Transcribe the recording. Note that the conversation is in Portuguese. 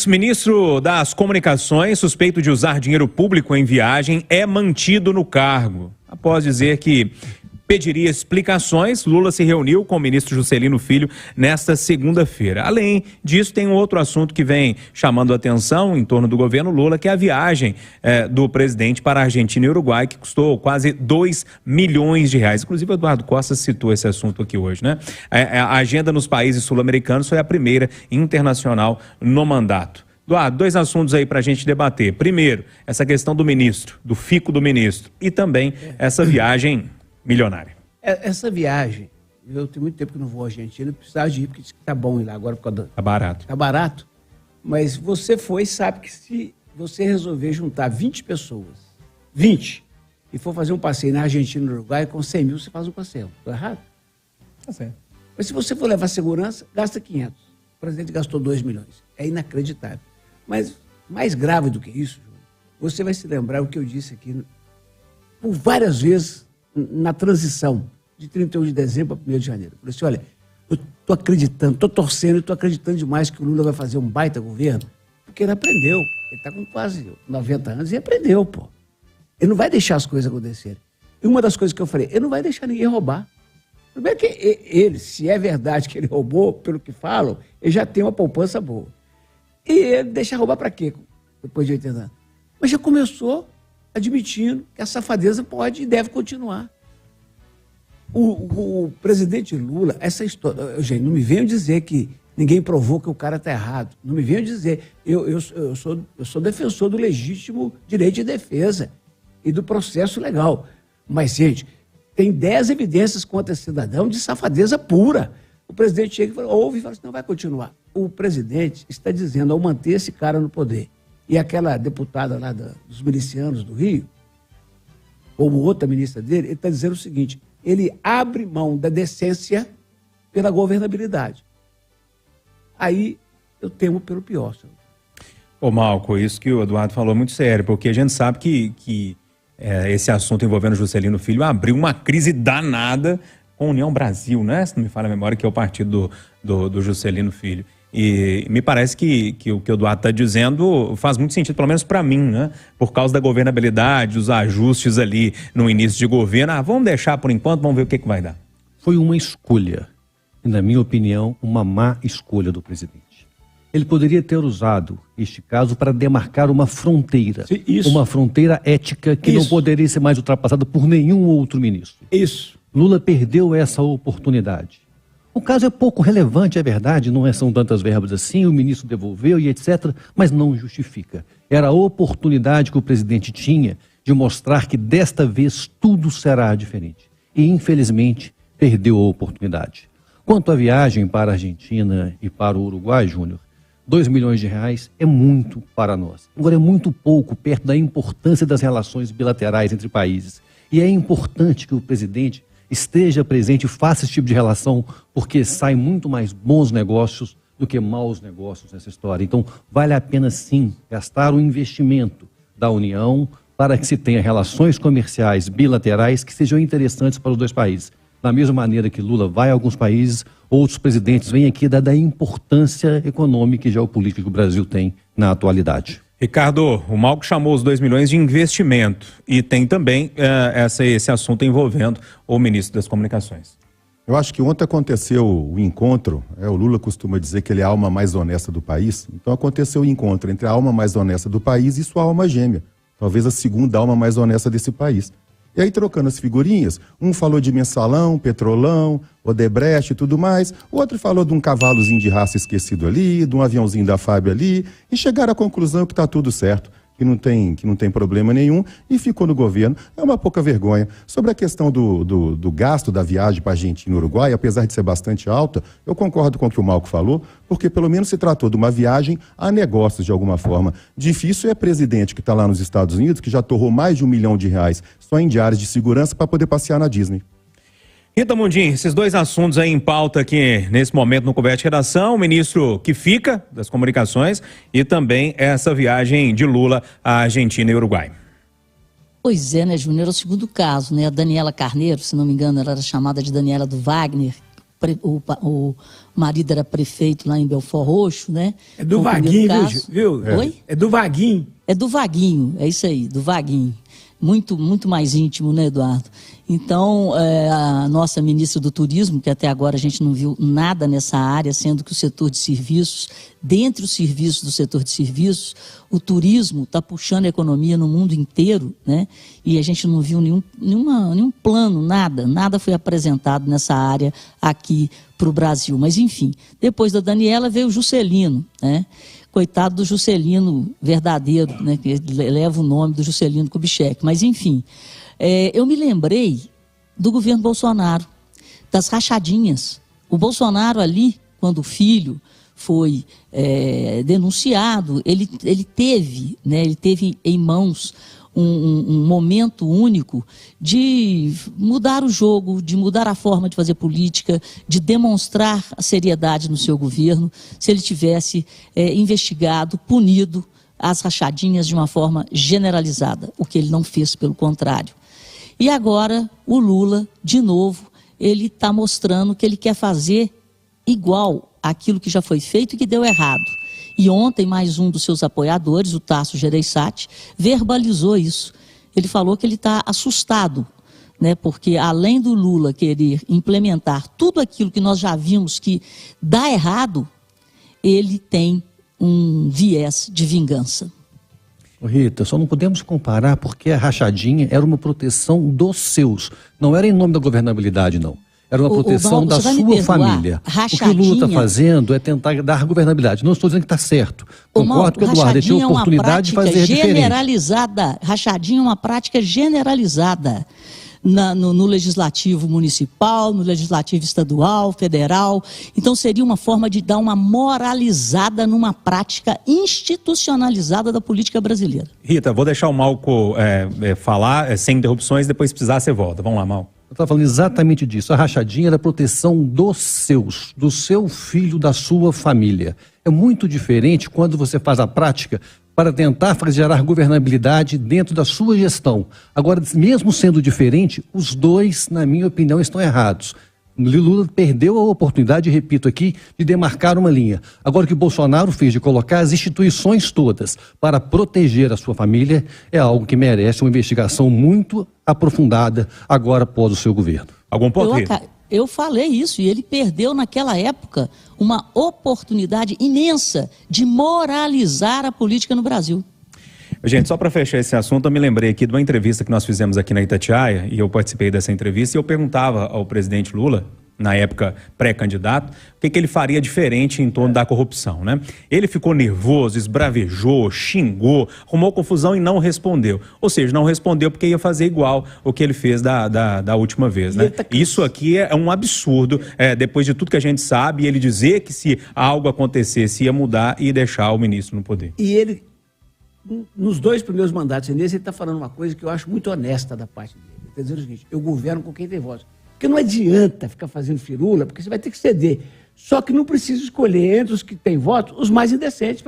Ministro das Comunicações, suspeito de usar dinheiro público em viagem, é mantido no cargo. Após dizer que pediria explicações, Lula se reuniu com o ministro Juscelino Filho nesta segunda-feira. Além disso, tem um outro assunto que vem chamando a atenção em torno do governo Lula, que é a viagem do presidente para a Argentina e Uruguai, que custou quase 2 milhões de reais. Inclusive, o Eduardo Costa citou esse assunto aqui hoje, né? A agenda nos países sul-americanos foi a primeira internacional no mandato. Eduardo, 2 assuntos aí para a gente debater. Primeiro, essa questão do ministro, do fico do ministro, e também essa viagem milionária. Essa viagem, eu tenho muito tempo que não vou à Argentina, precisava de ir, porque disse que tá bom ir lá agora por causa do... Tá barato. Tá barato, mas você foi e sabe que se você resolver juntar 20 pessoas, 20, e for fazer um passeio na Argentina e no Uruguai, com 100 mil você faz um passeio. Tô errado? Tá certo. Mas se você for levar segurança, gasta 500. O presidente gastou 2 milhões. É inacreditável. Mas mais grave do que isso, Júlio, você vai se lembrar o que eu disse aqui por várias vezes na transição de 31 de dezembro para 1º de janeiro. Eu falei assim, olha, eu estou acreditando, estou torcendo, estou acreditando demais que o Lula vai fazer um baita governo, porque ele aprendeu. Ele está com quase 90 anos e aprendeu, pô. Ele não vai deixar as coisas acontecerem. E uma das coisas que eu falei, ele não vai deixar ninguém roubar. Primeiro que ele, se é verdade que ele roubou, pelo que falam, ele já tem uma poupança boa. E ele deixa roubar para quê, depois de 80 anos? Mas já começou admitindo que a safadeza pode e deve continuar. O presidente Lula, essa história... Gente, não me venham dizer que ninguém provou que o cara está errado. Não me venham dizer. Eu sou defensor do legítimo direito de defesa e do processo legal. Mas, gente, tem 10 evidências contra esse cidadão de safadeza pura. O presidente chega e fala, ouve e fala assim, não vai continuar. O presidente está dizendo, ao manter esse cara no poder, e aquela deputada lá dos milicianos do Rio, como outra ministra dele, ele está dizendo o seguinte, ele abre mão da decência pela governabilidade. Aí eu temo pelo pior, senhor. Ô, Malco, isso que o Eduardo falou é muito sério, porque a gente sabe que esse assunto envolvendo Juscelino Filho abriu uma crise danada com a União Brasil, né? Se não me falha a memória, que é o partido do Juscelino Filho. E me parece que o que o Eduardo está dizendo faz muito sentido, pelo menos para mim, né? Por causa da governabilidade, os ajustes ali no início de governo. Vamos deixar por enquanto, vamos ver o que vai dar. Foi uma escolha, e na minha opinião, uma má escolha do presidente. Ele poderia ter usado este caso para demarcar uma fronteira. Isso. Uma fronteira ética que não poderia ser mais ultrapassada por nenhum outro ministro. Isso. Lula perdeu essa oportunidade. O caso é pouco relevante, é verdade, não são tantas verbas assim, o ministro devolveu e etc., mas não justifica. Era a oportunidade que o presidente tinha de mostrar que desta vez tudo será diferente. E, infelizmente, perdeu a oportunidade. Quanto à viagem para a Argentina e para o Uruguai, Júnior, 2 milhões de reais é muito para nós. Agora, é muito pouco perto da importância das relações bilaterais entre países. E é importante que o presidente esteja presente e faça esse tipo de relação, porque sai muito mais bons negócios do que maus negócios nessa história. Então, vale a pena sim gastar o investimento da União para que se tenha relações comerciais bilaterais que sejam interessantes para os dois países. Da mesma maneira que Lula vai a alguns países, outros presidentes vêm aqui dada a importância econômica e geopolítica que o Brasil tem na atualidade. Ricardo, o Malco chamou os 2 milhões de investimento e tem também esse assunto envolvendo o ministro das Comunicações. Eu acho que ontem aconteceu o encontro, o Lula costuma dizer que ele é a alma mais honesta do país, então aconteceu o encontro entre a alma mais honesta do país e sua alma gêmea, talvez a segunda alma mais honesta desse país. E aí, trocando as figurinhas, um falou de mensalão, petrolão, Odebrecht e tudo mais, o outro falou de um cavalozinho de raça esquecido ali, de um aviãozinho da FAB ali, e chegaram à conclusão que está tudo certo, que não tem problema nenhum, e ficou no governo. É uma pouca vergonha. Sobre a questão do gasto da viagem para a Argentina e Uruguai, apesar de ser bastante alta, eu concordo com o que o Malco falou, porque pelo menos se tratou de uma viagem a negócios de alguma forma. Difícil é presidente que está lá nos Estados Unidos, que já torrou mais de R$1 milhão só em diárias de segurança para poder passear na Disney. Rita Mundim, esses 2 assuntos aí em pauta aqui nesse momento no Conversa de Redação, o ministro que fica das Comunicações e também essa viagem de Lula à Argentina e Uruguai. Pois é, né, Júnior? Era o segundo caso, né? A Daniela Carneiro, se não me engano, ela era chamada de Daniela do Wagner, o marido era prefeito lá em Belford Roxo, né? É do Vaguinho, viu? Oi? É do Vaguinho. É do Vaguinho, é isso aí, do Vaguinho. Muito, muito mais íntimo, né, Eduardo? Então, a nossa ministra do Turismo, que até agora a gente não viu nada nessa área, sendo que o setor de serviços, dentre os serviços do setor de serviços, o turismo está puxando a economia no mundo inteiro, né? E a gente não viu nenhum plano, nada foi apresentado nessa área aqui para o Brasil. Mas, enfim, depois da Daniela veio o Juscelino, né? Coitado do Juscelino verdadeiro, né, que leva o nome do Juscelino Kubitschek. Mas, enfim, eu me lembrei do governo Bolsonaro, das rachadinhas. O Bolsonaro ali, quando o filho foi denunciado, ele teve em mãos um momento único de mudar o jogo, de mudar a forma de fazer política, de demonstrar a seriedade no seu governo, se ele tivesse investigado, punido as rachadinhas de uma forma generalizada, o que ele não fez, pelo contrário. E agora o Lula, de novo, ele está mostrando que ele quer fazer igual àquilo que já foi feito e que deu errado. E ontem, mais um dos seus apoiadores, o Tasso Gereissati, verbalizou isso. Ele falou que ele está assustado, né, porque além do Lula querer implementar tudo aquilo que nós já vimos que dá errado, ele tem um viés de vingança. Rita, só não podemos comparar porque a rachadinha era uma proteção dos seus. Não era em nome da governabilidade, não. Era uma proteção da sua família. O que o Lula está fazendo é tentar dar governabilidade. Não estou dizendo que está certo. Concordo com o Eduardo, ele tinha a oportunidade de fazer generalizada. Rachadinha é uma prática generalizada no legislativo municipal, no legislativo estadual, federal. Então seria uma forma de dar uma moralizada numa prática institucionalizada da política brasileira. Rita, vou deixar o Malco falar sem interrupções, depois se precisar você volta. Vamos lá, Malco. Eu estava falando exatamente disso. A rachadinha era a proteção dos seus, do seu filho, da sua família. É muito diferente quando você faz a prática para tentar gerar governabilidade dentro da sua gestão. Agora, mesmo sendo diferente, os dois, na minha opinião, estão errados. Lula perdeu a oportunidade, repito aqui, de demarcar uma linha. Agora, o que o Bolsonaro fez de colocar as instituições todas para proteger a sua família é algo que merece uma investigação muito aprofundada agora após o seu governo. Algum ponto, Rita? Eu falei isso e ele perdeu naquela época uma oportunidade imensa de moralizar a política no Brasil. Gente, só para fechar esse assunto, eu me lembrei aqui de uma entrevista que nós fizemos aqui na Itatiaia, e eu participei dessa entrevista, e eu perguntava ao presidente Lula, na época pré-candidato, o que ele faria diferente em torno da corrupção, né? Ele ficou nervoso, esbravejou, xingou, arrumou confusão e não respondeu. Ou seja, não respondeu porque ia fazer igual o que ele fez da última vez, né? Isso aqui é um absurdo, depois de tudo que a gente sabe, ele dizer que se algo acontecesse ia mudar e deixar o ministro no poder. E ele, nos 2 primeiros mandatos, ele está falando uma coisa que eu acho muito honesta da parte dele. Ele está dizendo o seguinte: eu governo com quem tem voz. Porque não adianta ficar fazendo firula, porque você vai ter que ceder. Só que não precisa escolher entre os que têm votos os mais indecentes.